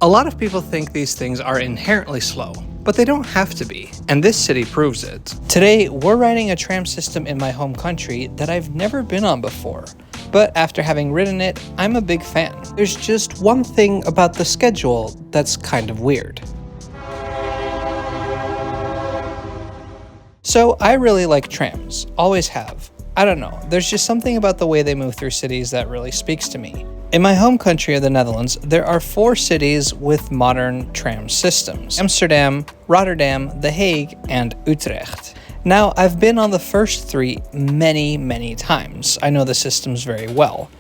A lot of people think these things are inherently slow, but they don't have to be, and this city proves it. Today, we're riding a tram system in my home country that I've never been on before, but after having ridden it, I'm a big fan. There's just one thing about the schedule that's kind of weird. So I really like trams, always have. I don't know, there's just something about the way they move through cities that really speaks to me. In my home country of the Netherlands, there are 4 cities with modern tram systems: Amsterdam, Rotterdam, The Hague, and Utrecht. Now, I've been on the first 3 many times. I know the systems very well.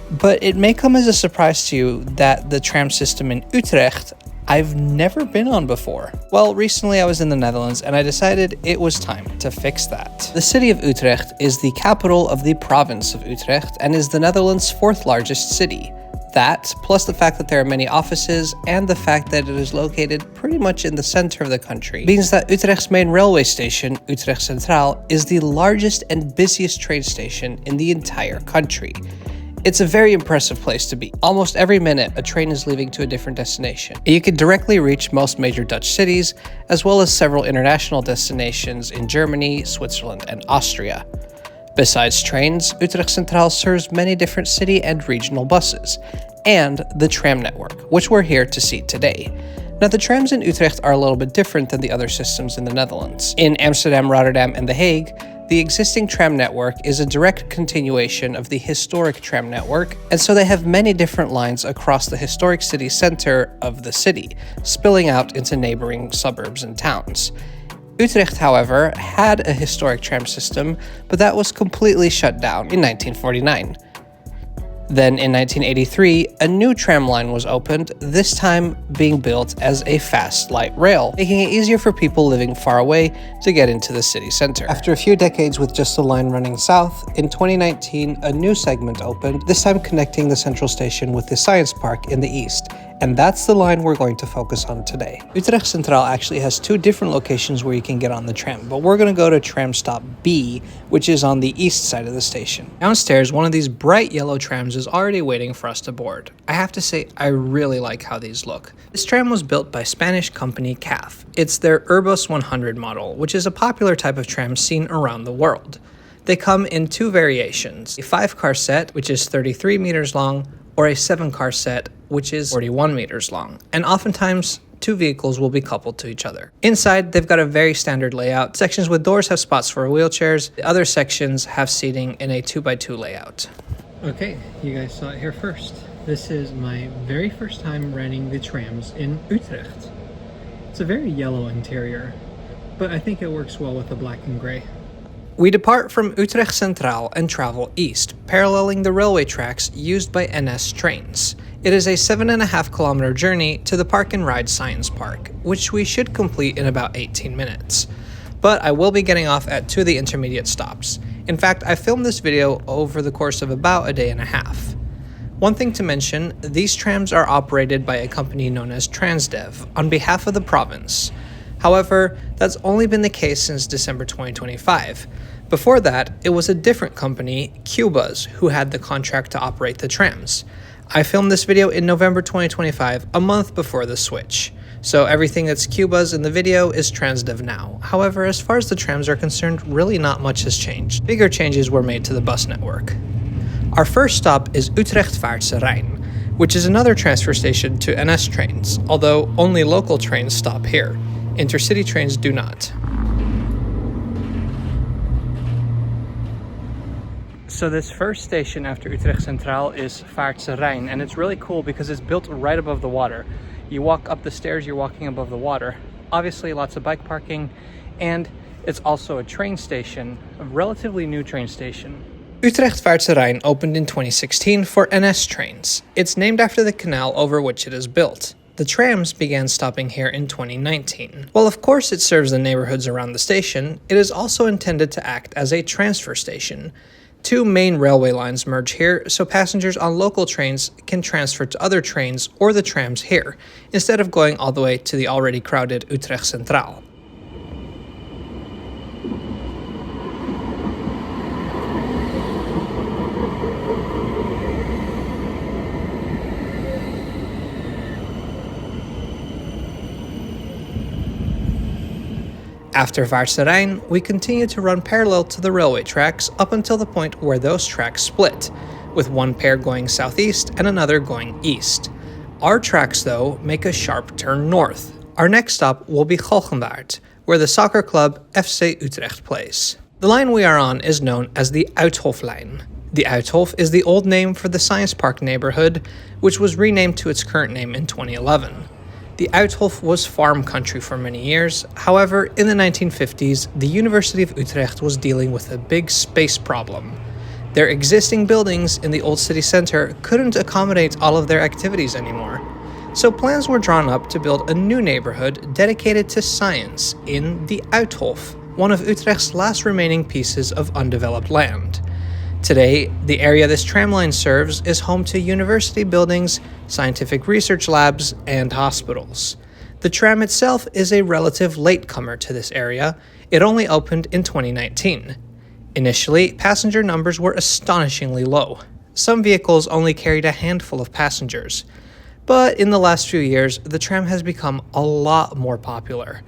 But it may come as a surprise to you that the tram system in Utrecht I've never been on before. Well, recently I was in the Netherlands and I decided it was time to fix that. The city of Utrecht is the capital of the province of Utrecht and is the Netherlands' 4th largest city. That, plus the fact that there are many offices and the fact that it is located pretty much in the center of the country, means that Utrecht's main railway station, Utrecht Centraal, is the largest and busiest train station in the entire country. It's a very impressive place to be. Almost every minute, a train is leaving to a different destination. You can directly reach most major Dutch cities, as well as several international destinations in Germany, Switzerland, and Austria. Besides trains, Utrecht Centraal serves many different city and regional buses, and the tram network, which we're here to see today. Now, the trams in Utrecht are a little bit different than the other systems in the Netherlands. In Amsterdam, Rotterdam, and The Hague, the existing tram network is a direct continuation of the historic tram network, and so they have many different lines across the historic city center of the city, spilling out into neighboring suburbs and towns. Utrecht, however, had a historic tram system, but that was completely shut down in 1949. Then in 1983, a new tram line was opened, this time being built as a fast light rail, making it easier for people living far away to get into the city center. After a few decades with just the line running south, in 2019, a new segment opened, this time connecting the central station with the science park in the east. And that's the line we're going to focus on today. Utrecht Centraal actually has 2 different locations where you can get on the tram, but we're going to go to tram stop B, which is on the east side of the station. Downstairs, one of these bright yellow trams is already waiting for us to board. I have to say, I really like how these look. This tram was built by Spanish company CAF. It's their Urbos 100 model, which is a popular type of tram seen around the world. They come in 2 variations, a 5-car set, which is 33 meters long, or a 7-car set, which is 41 meters long, and oftentimes 2 vehicles will be coupled to each other. Inside, they've got a very standard layout. Sections with doors have spots for wheelchairs. The other sections have seating in a 2x2 layout. Okay, you guys saw it here first. This is my very first time riding the trams in Utrecht. It's a very yellow interior, but I think it works well with the black and gray. We depart from Utrecht Centraal and travel east, paralleling the railway tracks used by NS trains. It is a 7.5 kilometer journey to the Park and Ride Science Park, which we should complete in about 18 minutes. But I will be getting off at 2 of the intermediate stops. In fact, I filmed this video over the course of about a day and a half. One thing to mention, these trams are operated by a company known as Transdev on behalf of the province. However, that's only been the case since December 2025. Before that, it was a different company, Qbuzz, who had the contract to operate the trams. I filmed this video in November 2025, a month before the switch. So everything that's Qbuzz in the video is Transdev now. However, as far as the trams are concerned, really not much has changed. Bigger changes were made to the bus network. Our first stop is Utrecht Vaartse Rijn, which is another transfer station to NS trains, although only local trains stop here. Intercity trains do not. So this first station after Utrecht Centraal is Vaartse Rijn, and it's really cool because it's built right above the water. You walk up the stairs, you're walking above the water. Obviously lots of bike parking, and it's also a train station, a relatively new train station. Utrecht Vaartse Rijn opened in 2016 for NS trains. It's named after the canal over which it is built. The trams began stopping here in 2019. While of course it serves the neighborhoods around the station, it is also intended to act as a transfer station. 2 main railway lines merge here, so passengers on local trains can transfer to other trains or the trams here, instead of going all the way to the already crowded Utrecht Centraal. After Vaartse Rijn, we continue to run parallel to the railway tracks up until the point where those tracks split, with one pair going southeast and another going east. Our tracks, though, make a sharp turn north. Our next stop will be Galgenwaard, where the soccer club FC Utrecht plays. The line we are on is known as the Uithof line. The Uithof is the old name for the Science Park neighborhood, which was renamed to its current name in 2011. The Uithof was farm country for many years. However, in the 1950s, the University of Utrecht was dealing with a big space problem. Their existing buildings in the old city center couldn't accommodate all of their activities anymore. So plans were drawn up to build a new neighborhood dedicated to science in the Uithof, one of Utrecht's last remaining pieces of undeveloped land. Today, the area this tramline serves is home to university buildings, scientific research labs, and hospitals. The tram itself is a relative latecomer to this area. It only opened in 2019. Initially, passenger numbers were astonishingly low. Some vehicles only carried a handful of passengers. But in the last few years, the tram has become a lot more popular,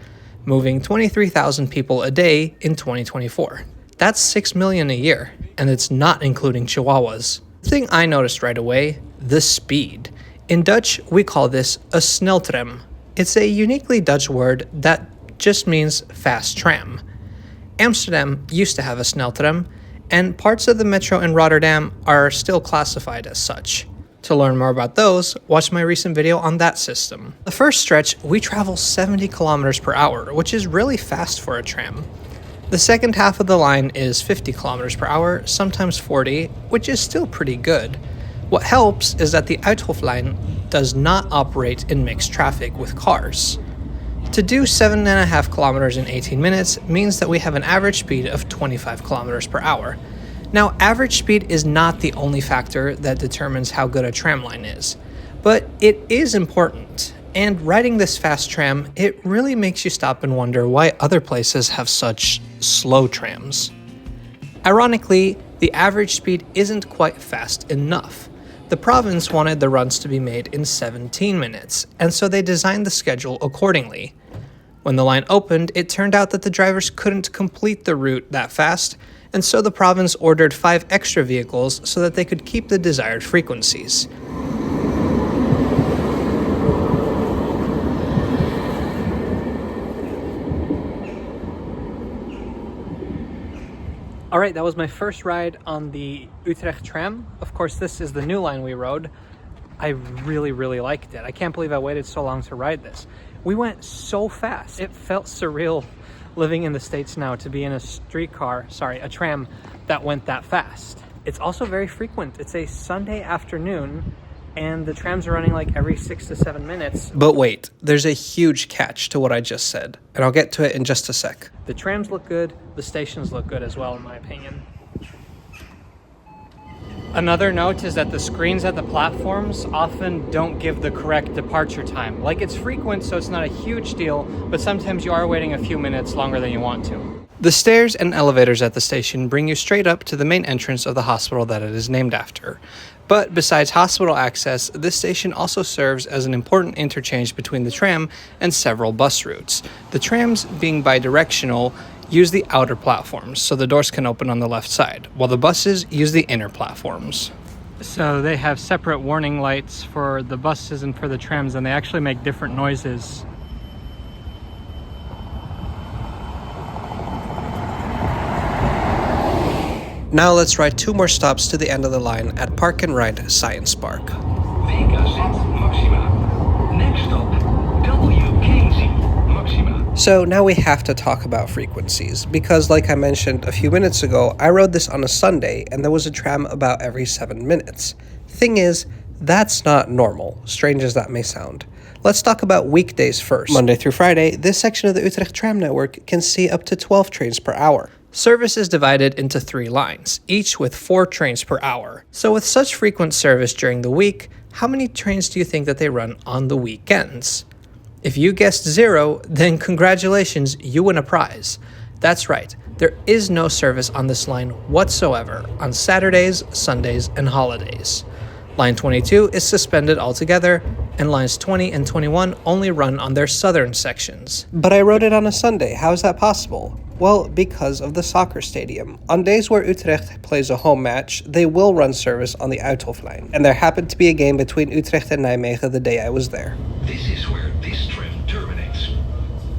moving 23,000 people a day in 2024. That's 6 million a year, and it's not including Chihuahuas. The thing I noticed right away, the speed. In Dutch, we call this a sneltram. It's a uniquely Dutch word that just means fast tram. Amsterdam used to have a sneltram, and parts of the metro in Rotterdam are still classified as such. To learn more about those, watch my recent video on that system. The first stretch, we travel 70 kilometers per hour, which is really fast for a tram. The second half of the line is 50 kilometers per hour, sometimes 40, which is still pretty good. What helps is that the Uithof line does not operate in mixed traffic with cars. To do 7.5 kilometers in 18 minutes means that we have an average speed of 25 kilometers per hour. Now, average speed is not the only factor that determines how good a tram line is, but it is important. And riding this fast tram, it really makes you stop and wonder why other places have such slow trams. Ironically, the average speed isn't quite fast enough. The province wanted the runs to be made in 17 minutes, and so they designed the schedule accordingly. When the line opened, it turned out that the drivers couldn't complete the route that fast, and so the province ordered 5 extra vehicles so that they could keep the desired frequencies. Alright, that was my first ride on the Utrecht tram. Of course, this is the new line we rode. I really liked it. I can't believe I waited so long to ride this. We went so fast. It felt surreal living in the States now to be in a a tram that went that fast. It's also very frequent. It's a Sunday afternoon, and the trams are running like every 6 to 7 minutes. But wait, there's a huge catch to what I just said, and I'll get to it in just a sec. The trams look good, the stations look good as well, in my opinion. Another note is that the screens at the platforms often don't give the correct departure time. Like, it's frequent, so it's not a huge deal, but sometimes you are waiting a few minutes longer than you want to. The stairs and elevators at the station bring you straight up to the main entrance of the hospital that it is named after. But besides hospital access, this station also serves as an important interchange between the tram and several bus routes. The trams, being bidirectional, use the outer platforms, so the doors can open on the left side, while the buses use the inner platforms. So they have separate warning lights for the buses and for the trams, and they actually make different noises. Now let's ride 2 more stops to the end of the line at Park and Ride Science Park. Next stop, WKZ. So now we have to talk about frequencies, because like I mentioned a few minutes ago, I rode this on a Sunday and there was a tram about every 7 minutes. Thing is, that's not normal, strange as that may sound. Let's talk about weekdays first. Monday through Friday, this section of the Utrecht tram network can see up to 12 trains per hour. Service is divided into 3 lines, each with 4 trains per hour. So with such frequent service during the week, how many trains do you think that they run on the weekends? If you guessed 0, then congratulations, you win a prize. That's right, there is no service on this line whatsoever on Saturdays, Sundays, and holidays. Line 22 is suspended altogether, and lines 20 and 21 only run on their southern sections. But I wrote it on a Sunday. How is that possible? Well, because of the soccer stadium. On days where Utrecht plays a home match, they will run service on the Uithof line. And there happened to be a game between Utrecht and Nijmegen the day I was there. This is where this tram terminates.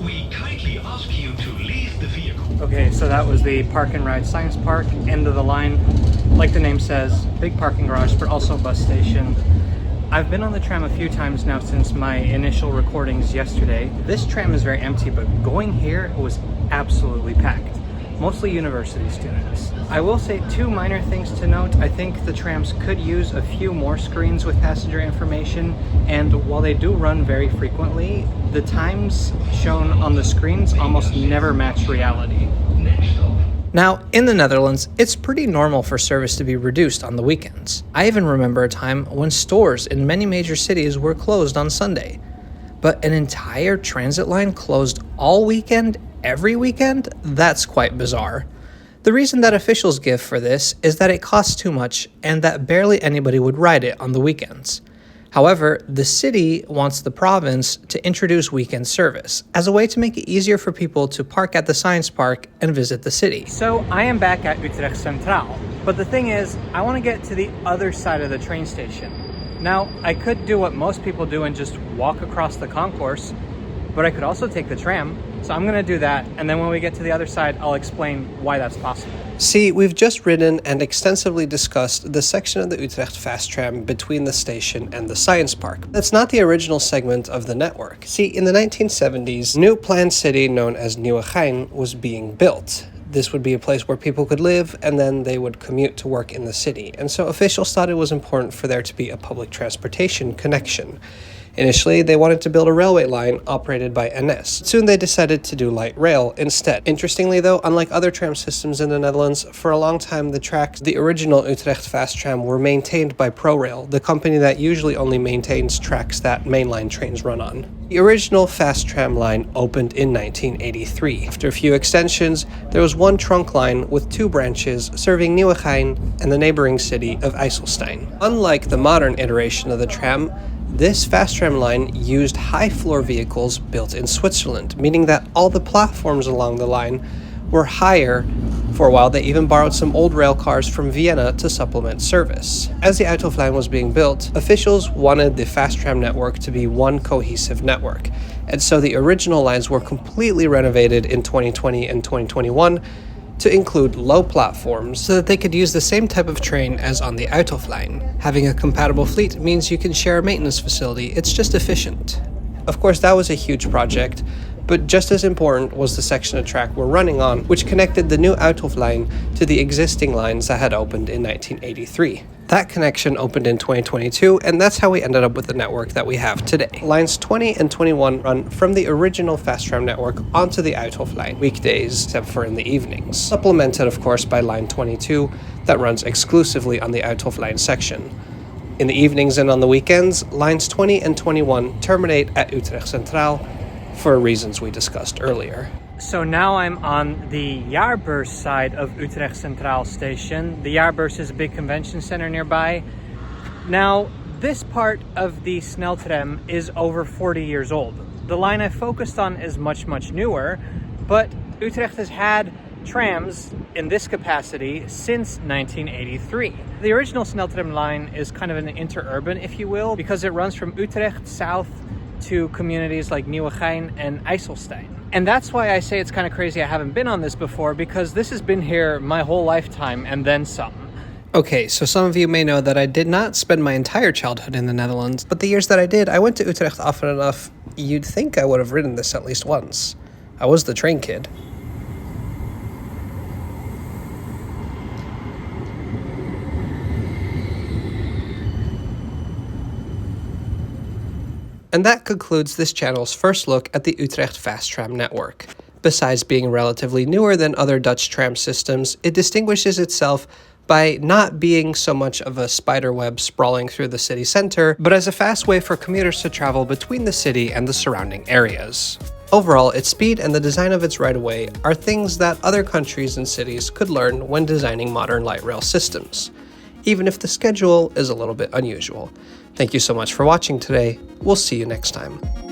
We kindly ask you to leave the vehicle. Okay, so that was the Park and Ride Science Park, end of the line. Like the name says, big parking garage, but also a bus station. I've been on the tram a few times now since my initial recordings yesterday. This tram is very empty, but going here it was absolutely packed. Mostly university students. I will say two minor things to note. I think the trams could use a few more screens with passenger information, and while they do run very frequently, the times shown on the screens almost never match reality. Now, in the Netherlands, it's pretty normal for service to be reduced on the weekends. I even remember a time when stores in many major cities were closed on Sunday. But an entire transit line closed all weekend, every weekend? That's quite bizarre. The reason that officials give for this is that it costs too much and that barely anybody would ride it on the weekends. However, the city wants the province to introduce weekend service as a way to make it easier for people to park at the science park and visit the city. So I am back at Utrecht Centraal, but the thing is, I want to get to the other side of the train station. Now, I could do what most people do and just walk across the concourse, but I could also take the tram. So I'm going to do that, and then when we get to the other side, I'll explain why that's possible. See, we've just ridden and extensively discussed the section of the Utrecht fast tram between the station and the science park. That's not the original segment of the network. See, in the 1970s, a new planned city known as Nieuwegein was being built. This would be a place where people could live, and then they would commute to work in the city. And so officials thought it was important for there to be a public transportation connection. Initially, they wanted to build a railway line operated by NS. Soon they decided to do light rail instead. Interestingly though, unlike other tram systems in the Netherlands, for a long time the tracks, the original Utrecht fast tram, were maintained by ProRail, the company that usually only maintains tracks that mainline trains run on. The original fast tram line opened in 1983. After a few extensions, there was one trunk line with two branches serving Nieuwegein and the neighboring city of IJsselstein. Unlike the modern iteration of the tram, this fast tram line used high-floor vehicles built in Switzerland, meaning that all the platforms along the line were higher. For a while, they even borrowed some old rail cars from Vienna to supplement service. As the Uithof line was being built, officials wanted the fast tram network to be one cohesive network, and so the original lines were completely renovated in 2020 and 2021 to include low platforms so that they could use the same type of train as on the Uithof line. Having a compatible fleet means you can share a maintenance facility. It's just efficient. Of course, that was a huge project, but just as important was the section of track we're running on, which connected the new Uithof line to the existing lines that had opened in 1983. That connection opened in 2022, and that's how we ended up with the network that we have today. Lines 20 and 21 run from the original fast tram network onto the Uithof line, weekdays except for in the evenings. Supplemented, of course, by line 22 that runs exclusively on the Uithof line section. In the evenings and on the weekends, lines 20 and 21 terminate at Utrecht Centraal for reasons we discussed earlier. So now I'm on the Jaarbeurs side of Utrecht Centraal Station. The Jaarbeurs is a big convention center nearby. Now, this part of the sneltram is over 40 years old. The line I focused on is much, much newer, but Utrecht has had trams in this capacity since 1983. The original sneltram line is kind of an interurban, if you will, because it runs from Utrecht south to communities like Nieuwegein and IJsselstein. And that's why I say it's kind of crazy I haven't been on this before, because this has been here my whole lifetime and then some. Okay, so some of you may know that I did not spend my entire childhood in the Netherlands, but the years that I did, I went to Utrecht often enough, you'd think I would have ridden this at least once. I was the train kid. And that concludes this channel's first look at the Utrecht fast tram network. Besides being relatively newer than other Dutch tram systems, it distinguishes itself by not being so much of a spider web sprawling through the city center, but as a fast way for commuters to travel between the city and the surrounding areas. Overall, its speed and the design of its right-of-way are things that other countries and cities could learn when designing modern light rail systems, even if the schedule is a little bit unusual. Thank you so much for watching today. We'll see you next time.